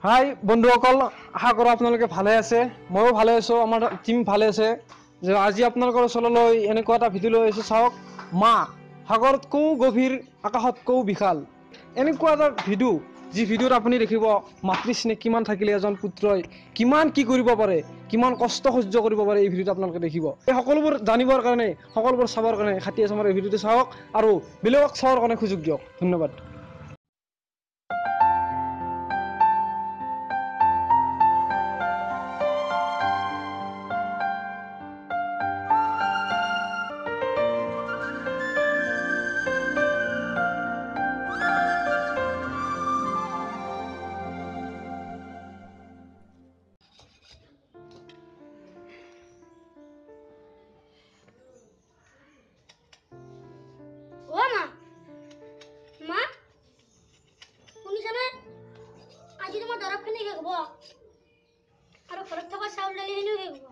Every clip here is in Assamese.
হাই বন্ধুসকল, আশা কৰোঁ আপোনালোকে ভালে আছে। ময়ো ভালে আছোঁ, আমাৰ টিম ভালে আছে। যে আজি আপোনালোকৰ ওচৰলৈ এনেকুৱা এটা ভিডিঅ' লৈ আহিছোঁ। চাওক, মা সাগৰতকৈও গভীৰ, আকাশতকৈও বিশাল, এনেকুৱা এটা ভিডিঅ', যি ভিডিঅ'ত আপুনি দেখিব মাতৃ স্নেহ কিমান থাকিলে এজন পুত্ৰই কিমান কি কৰিব পাৰে, কিমান কষ্ট সহ্য কৰিব পাৰে। এই ভিডিঅ'ত আপোনালোকে দেখিব। এই সকলোবোৰ জানিবৰ কাৰণে, সকলোবোৰ চাবৰ কাৰণে খাটি আছে আমাৰ এই ভিডিঅ'টো চাওক আৰু বেলেগক চাবৰ কাৰণে সুযোগ দিয়ক। ধন্যবাদ। ও মা, মা শুনিছানে? আজি তোমাৰ দৰৱখিনি শেষ হ'ব আৰু ঘৰত থকা চাউল দালিখিনিও শেষ হ'ব।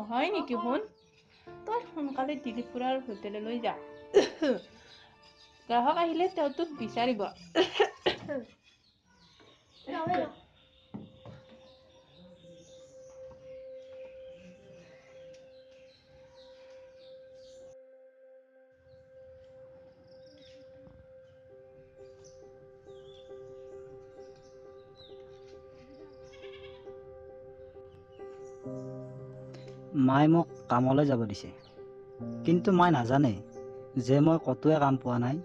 হয় নেকি? শুন, তই সোনকালে দিলীপুৰৰ হোটেললৈ যা। গ্ৰাহক আহিলে তেওঁ তোক বিচাৰিব। মায়ে মোক কামলৈ যাব দিছে, কিন্তু মায়ে নাজানে যে মই ক'তোৱে কাম পোৱা নাই।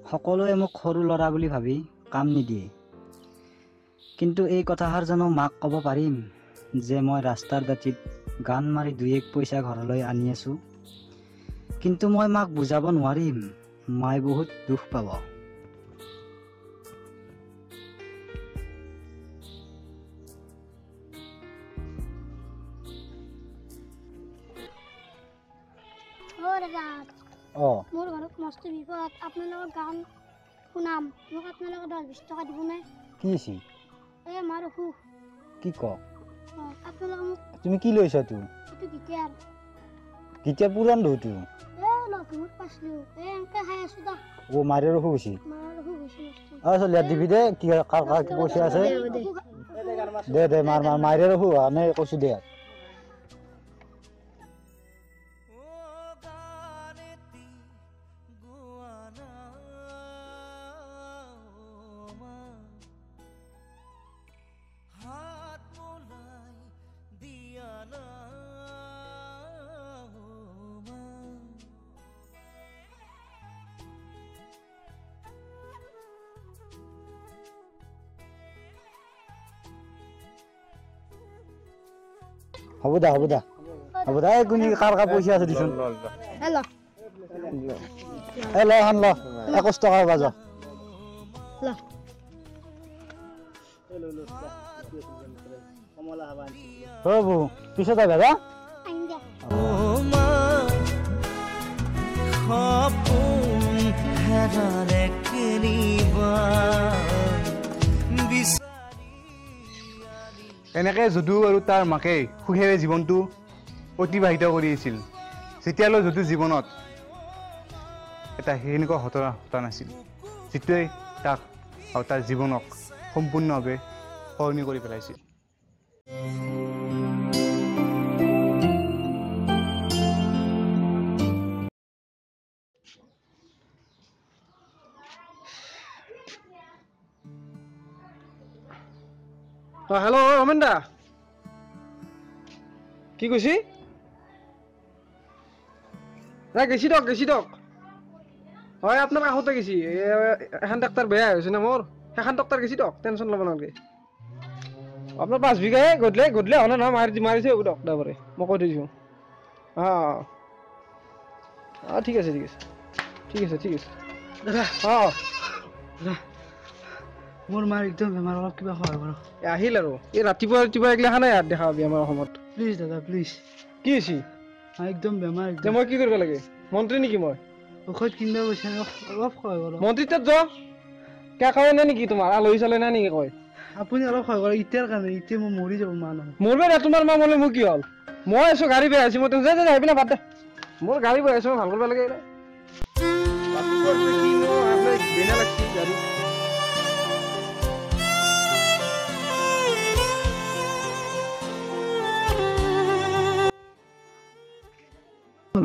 সকলোৱে মোক সৰু ল'ৰা বুলি ভাবি কাম নিদিয়ে। কিন্তু এই কথাষাৰ জানো মাক ক'ব পাৰিম যে মই ৰাস্তাৰ দাঁতিত গান মাৰি 2-1 পইচা ঘৰলৈ আনি আছোঁ? কিন্তু মই মাক বুজাব নোৱাৰিম, মায়ে বহুত দুখ পাব। মোৰ ঘৰত মস্ত বিপদ, আপোনালোকৰ গান শুনাম। মোক আপোনালোকে 10-20 টকা দিবনে? কি হৈছে? এই মাৰ অসুখ। কি ক? আপোনালোকে মোক তুমি কি লৈছা? তোৰ এইটো গীটাৰ গীটাৰ পুৰাণ ধুতো লঘুমত পাইছিলোঁ। এনেকৈ খাই আছোঁ দা। মাৰিৰ অসুখ হৈছে? মাৰ অসুখ হৈছে। চলিয়া দিবি দে, কি কাৰ পইচা আছে দে দে, মাৰ মাৰিৰ অসুখ নে কৈছোঁ দে। হ'ব দা এই কোনি কাৰ পইচা আছে দিচোন। হেল্ল' ল হান ল 21 টকা বাজ। বৌ পিছত আহিবা যা। এনেকে যদু আৰু তাৰ মাকে সুখেৰে জীৱনটো অতিবাহিত কৰি আছিল, যেতিয়ালৈ যদু জীৱনত এটা সেনেকুৱা ঘটনা ঘটা নাছিল, যিটোৱে তাক আৰু তাৰ জীৱনক সম্পূৰ্ণভাৱে সলনি কৰি পেলাইছিল। হেল্ল' ৰমেন দা, কি কৈছি? গেছি দক হয়, আপোনাৰ কাষতে গেছি। এখন ট্ৰেক্টৰ বেয়া হৈছে না মোৰ, সেইখন ট্ৰেক্টৰ গেছি দক, টেনশ্যন ল'ব নালাগে। আপোনাৰ 5 বিঘাই গধূলি হোৱা নাই নহয়, মাৰিছে হ'ব দক দাবৰে, মই কৈ দিছোঁ। ঠিক আছে মোৰ মাৰ একদম বেমাৰ, অলপ কিবা সহায় কৰক। আহিল আৰু এই ৰাতিপুৱা এইগিলাখানে ইয়াত দেখা পাবি আমাৰ অসমত। প্লিজ দাদা প্লিজ। কি হৈছে? একদম বেমাৰ। মই কি কৰিব লাগে? মন্ত্ৰী নেকি মই? ঔষধ কিনিব গৈছে, অলপ সহায় কৰক। মন্ত্ৰী তাত যোৱা কিয় কয় নাই নেকি? তোমাৰ আলহী চালহী নাই নেকি কয়? আপুনি অলপ সহায় কৰক, এতিয়াৰ কাৰণে। এতিয়া মই মৰি যাব মা নহয়। মৰবে না, তোমাৰ মা মৰলে মোৰ কি হ'ল? মই আছো, গাড়ী বেয়া হৈছে, মই আহিবি না, বাদ দে। মোৰ গাড়ী বেয়া হৈছে, মই ভাল কৰিব লাগে। বেয়া লাগছি।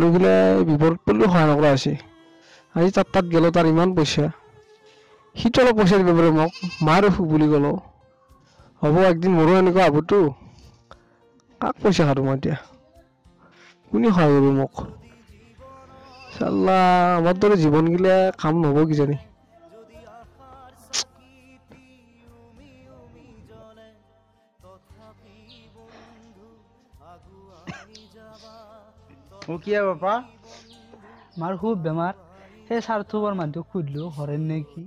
লৈ গ'লে বিপদ পৰিলেও সহায় নকৰা হৈছে। আজি তাত গ'লো, তাৰ ইমান পইচা, সিটো অলপ পইচা দিব পাৰে মোক, মাৰ অসুখ বুলি ক'লো। হ'ব একদিন মোৰো এনেকুৱা হ'বতো, কাক পইচা খাৰো মই এতিয়া, কোনে সহায় কৰিব মোক? চাল্লা আমাৰ দৰে জীৱন গিলা কাম নহ'ব কিজানি। কি বাপা? মাৰ খুব বেমাৰ, সেই স্বাৰ্থপৰ মানুহটোক সুধিলো হৰেণ নে কি,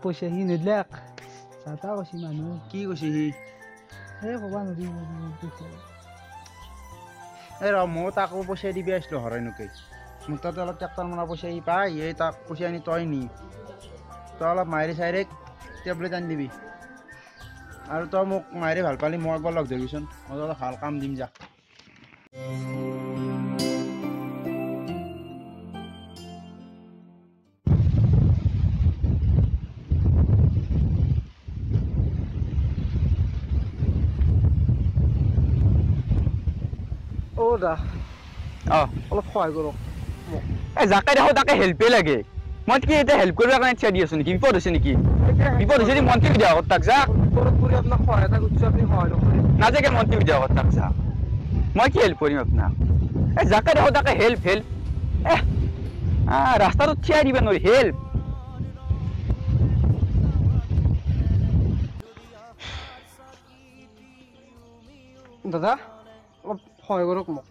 পইচা সি নিদিলাক। যাতা কৈছি মানুহ, কি কৈছে সি? সেই ক'বা নোৱাৰি। এই ৰ ময়ো তাকো পইচা দিবি আছিলো হৰেণকে। মোৰ তাতে অলপ ট্ৰেক্টৰ মৰা পইচা সি পাই, এই তাক পইচা আনি তই নি, তই অলপ মাইৰে চাইৰে টেবলেট আনি দিবি। আৰু তই মোক মাইৰে ভাল পালি মই একবাৰ লগ ধৰিবিচোন, মই অলপ ভাল কাম দিম যা। অ' দা অঁ অলপ সহায় কৰক। এই যাকে দেখো তাকে হেল্পে লাগে। মই কি এতিয়া হেল্প কৰিব কাৰণে ইচ্ছা দি আছো নেকি? বিপদ হৈছে নেকি? বিপদ হৈছে যদি মন্ত্ৰী বিদ্যা তাক যাক বিপদত পৰি আপোনাক সহায় এটা কৰিছোঁ, আপুনি সহায় নকৰে। নাজাকে মন্ত্ৰী বিদ্যা তাক যাক। মই কি হেল্প কৰিম আপোনাক? এই যাকে দেখো তাকে হেল্প হেল্প। ৰাস্তাটোত থিয়াই দিবা নোৱাৰি হেল্প। দাদা অলপ সহায় কৰক মোক।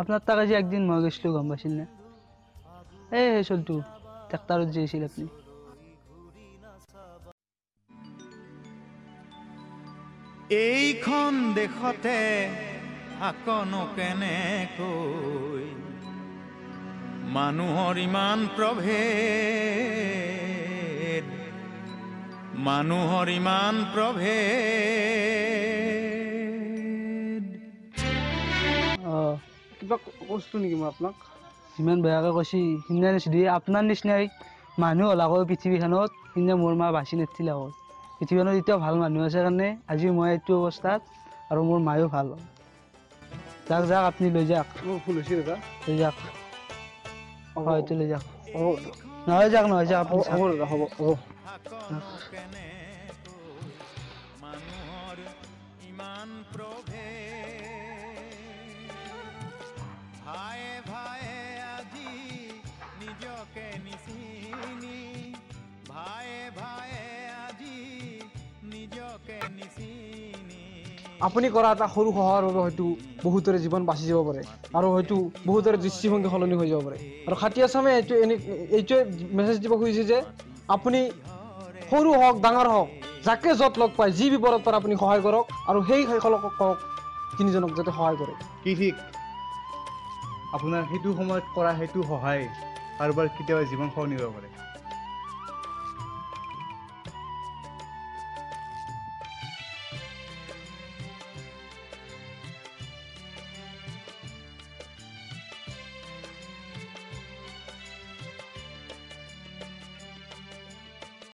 আপনার টাকা যে একদিন মই গেছিলো গম পাইছিল না? এই চলটু ট্ৰেক্টৰত যে আছিল আপনি। এইখন দেশতে থাকনো কেনেকৈ, মানুহৰ ইমান প্ৰভেদ, মানুহৰ ইমান প্ৰভেদ। কিবা কৈছিলোঁ নেকি মই আপোনাক? ইমান বেয়াকৈ কৈছি, সিদিনা যদি আপোনাৰ নিচিনাই মানুহ ওলাকৈ পৃথিৱীখনত, সিদিনা মোৰ মা বাচি নাছিল আকৌ। পৃথিৱীখনত এতিয়াও ভাল মানুহ আছে কাৰণে আজি মই এইটো অৱস্থাত, আৰু মোৰ মায়েও ভাল। যাক যাক আপুনি লৈ যাওক, মোৰ ভুল হৈছে দাদা। লৈ যাওক, হয়তো লৈ যাওক। হ'ব নহয় যাওক নহয় যাওক আপুনি হ'ব দাদা, হ'ব হ'ব। মানুহৰ ইমান প্ৰভেদ, ভায়ে ভায়ে আজি নিজকে নিচিনি, ভায়ে ভায়ে আজি নিজকে নিচিনি। আপুনি কৰা এটা সৰু সহায়ৰ বাবে হয়তো বহুতৰে জীৱন বাচি যাব পাৰে, আৰু হয়তো বহুতৰে দৃষ্টিভংগী সলনি হৈ যাব পাৰে। আৰু খাটি আছামে এইটোৱে মেছেজ দিব খুজিছে যে আপুনি সৰু হওক ডাঙৰ হওক, যাকে য'ত লগ পায়, যি বিপদত পাৰে আপুনি সহায় কৰক, আৰু সেই লোকক কওক তিনিজনক যাতে সহায় কৰে। কি ঠিক আপোনাৰ সেইটো সময়ত কৰা সেইটো সহায় কাৰোবাৰ কেতিয়াবা জীৱন সলনি কৰিব পাৰে।